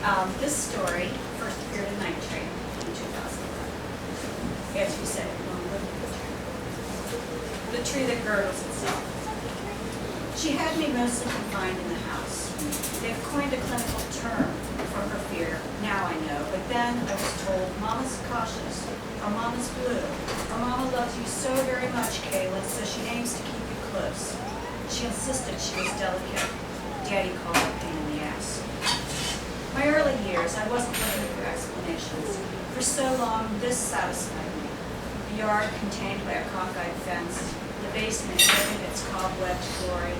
This story first appeared in Night Train in 2011. As you said, the tree that girdles itself. She had me mostly confined in the house. They've coined a clinical term for her fear, now I know, but then I was told, Mama's cautious, or Mama's blue, or Mama loves you so very much, Kayla, so she aims to keep you close. She insisted she was delicate. Daddy called her a pain in the ass. My early years, I wasn't looking for explanations. For so long, this satisfied me. The yard contained by a cockeyed fence, the basement giving its cobwebbed glory,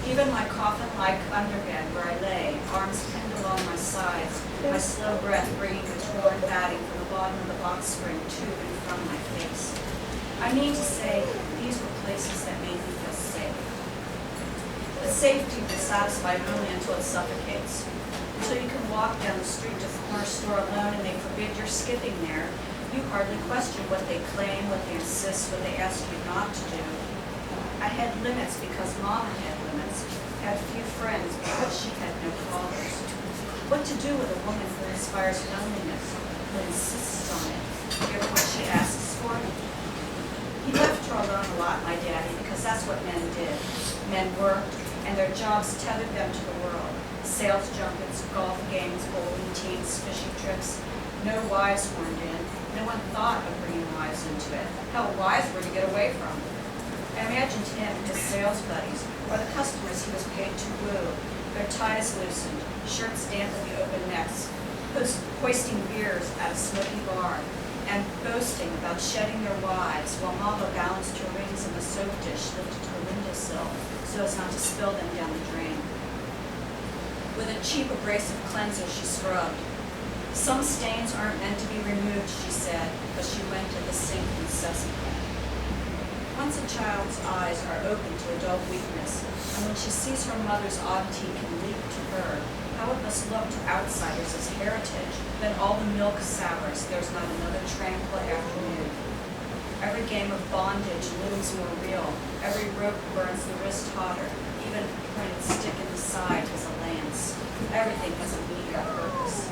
even my coffin-like underbed where I lay, arms pinned along my sides, my slow breath bringing the torn batting from the bottom of the box spring to and from my face. I mean to say, these were places that made me feel safe. But safety is satisfied only until it suffocates. Until you can walk down the street to the corner store alone and they forbid your skipping there, you hardly question what they claim, what they insist, what they ask you not to do. I had limits because Mama had limits, had few friends because she had no callers. What to do with a woman who inspires loneliness, who insists on it, give what she asks for? He left her alone a lot, my daddy, because that's what men did. Men worked, and their jobs tethered them to the world. Sales junkets, golf games, bowling teams, fishing trips. No wives weren't in. No one thought of bringing wives into it. Hell, wives were to get away from. I imagined him, his sales buddies, or the customers he was paid to woo, their ties loosened, shirts damp at the open necks, hoisting beers at a smoky bar, and boasting about shedding their wives while Mama balanced her rings in the soap dish lifted to her windowsill so as not to spill them down the drain. With a cheap abrasive cleanser she scrubbed. Some stains aren't meant to be removed, she said, but she went to the sink incessantly. Once a child's eyes are open to adult weakness, and when she sees her mother's oddity can leap to her, how it must look to outsiders as heritage, then all the milk sours, there's not another tranquil afternoon. Every game of bondage looms more real, every rope burns the wrist hotter, even a pointed stick in the side has a lance. Everything has a meager purpose.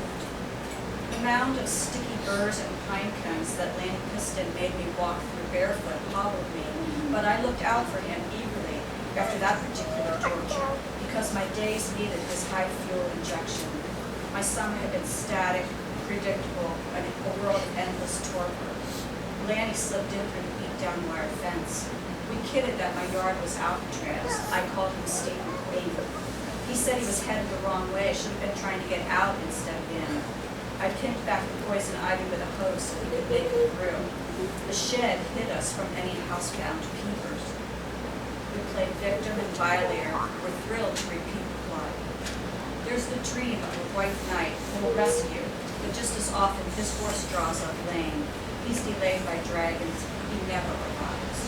The mound of sticky burrs and pine cones that Lanny Piston made me walk through barefoot hobbled me, but I looked out for him eagerly after that particular torture, because my days needed his high fuel injection. My summer had been static, predictable, and a world of endless torpor. Lanny slipped in through the beat-down wire fence. We kidded that my yard was Alcatraz. I called him State McQueen. He said he was headed the wrong way, should have been trying to get out instead of in. I pinned back the poison ivy with a hose so we could make it through. The shed hid us from any housebound peepers. We played victim and violator. We're thrilled to repeat the plot. There's the dream of a white knight who will rescue, but just as often his horse draws up lame. He's delayed by dragons. He never arrives.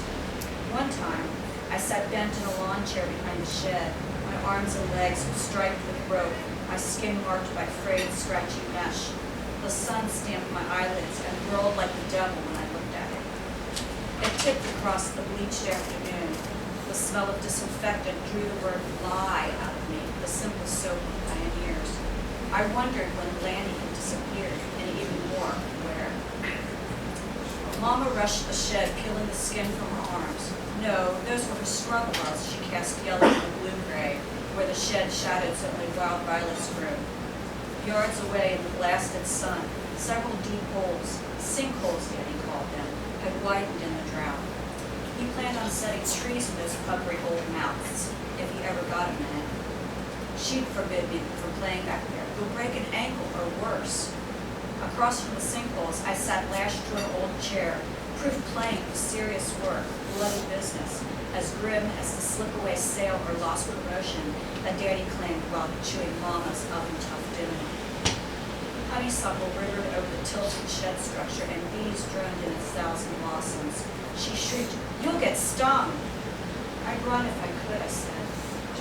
One time, I sat bent in a lawn chair behind the shed, my arms and legs striped with rope, my skin marked by frayed, scratchy mesh. The sun stamped my eyelids and whirled like the devil when I looked at it. It tipped across the bleached afternoon. The smell of disinfectant drew the word lie out of me, the simple soap of pioneers. I wondered when Lanny had disappeared, and even more, where. Mama rushed the shed, peeling the skin from her arms. No, those were her scrub gloves she cast yellow and blue-gray, where the shed shadowed so only wild violets grew. Yards away in the blasted sun, several deep holes, sinkholes Daddy called them, had widened in the drought. He planned on setting trees in those puffery old mouths, if he ever got a minute. She'd forbid me from playing back there. You'll break an ankle or worse. Across from the sinkholes, I sat lashed to an old chair, proof playing was serious work, bloody business, as grim as the slip-away sale or lost promotion that Daddy claimed while chewing Mama's oven-tough dinner. Honeysuckle rivered over the tilted shed structure, and bees droned in 1,000 blossoms. She shrieked, "You'll get stung!" I'd run if I could, I said.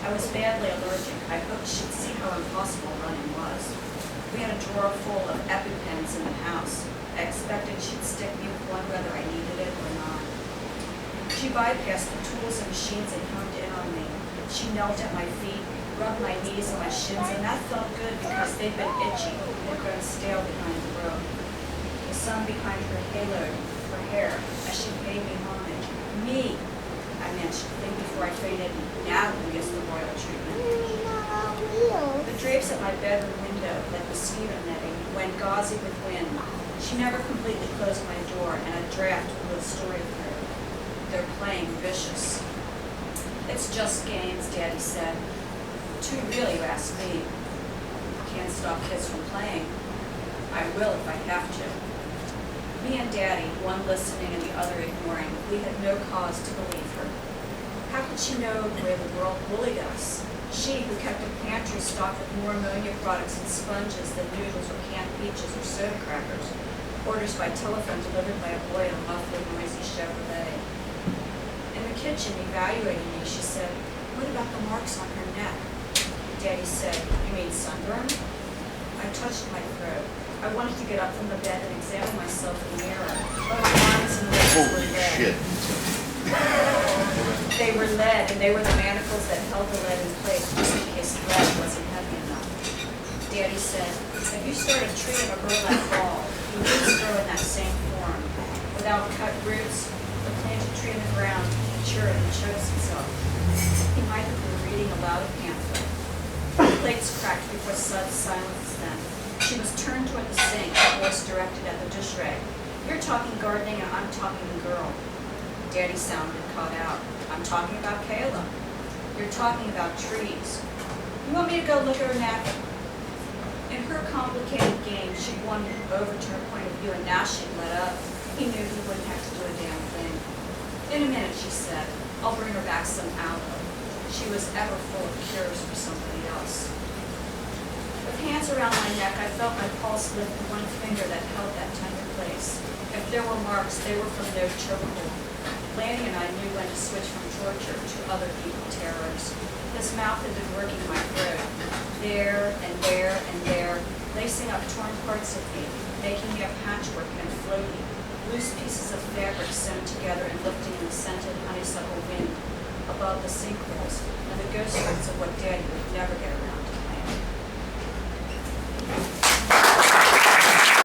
I was badly allergic. I hoped she'd see how impossible running was. We had a drawer full of EpiPens in the house. I expected she'd stick me with one whether I needed it or not. She bypassed the tools and machines and honed in on me. She knelt at my feet, rubbed my knees and my shins, and that felt good because They'd been itchy and grown stale behind the robe. The sun behind her haloed her hair as she paid me homage. Me, I managed to think before I traded Natalie as the royal treatment. The drapes at my bedroom window, like mosquito netting, went gauzy with wind. She never completely closed my door, and a draft blew a story of her. They're playing vicious. It's just games, Daddy said. Too real, you ask me. Can't stop kids from playing. I will if I have to. Me and Daddy, one listening and the other ignoring, we had no cause to believe her. How could she know the way the world bullied us? She, who kept a pantry stocked with more ammonia products and sponges than noodles or canned peaches or soda crackers. Orders by telephone delivered by a boy in a muffled, noisy Chevrolet. In the kitchen, evaluating me, she said, "What about the marks on her neck?" Daddy said, "You mean sunburn?" I touched my throat. I wanted to get up from the bed and examine myself in the mirror, but my arms and legs were lead. Shit. They were lead, and they were the manacles that held the lead in place just in case lead wasn't heavy enough. Daddy said, "If you start a tree in a burlap ball, the roots grow in that same form. Without cut roots, the planted tree in the ground matured and shows itself." He might have been reading aloud a pamphlet. The plates cracked before Sud's silenced them. She was turned toward the sink, her voice directed at the dish rag. "You're talking gardening and I'm talking girl." Daddy sounded caught out. "I'm talking about Kayla." "You're talking about trees." "You want me to go look at her napkin?" In her complicated game, she wanted him over to her point of view, and now she'd let up. He knew he wouldn't have to do a damn thing. "In a minute," she said. "I'll bring her back some aloe." She was ever full of cures for somebody else. With hands around my neck, I felt my pulse lift the one finger that held that tender place. If there were marks, they were from no chokehold. Lanny and I knew when to switch from torture to other evil terrors. His mouth had been working my throat, there and there and there, lacing up torn parts of me, making me a patchwork and floating, loose pieces of fabric sewn together and lifting in the scented honeysuckle wind above the sinkholes and the ghost notes of what Daddy would never get around.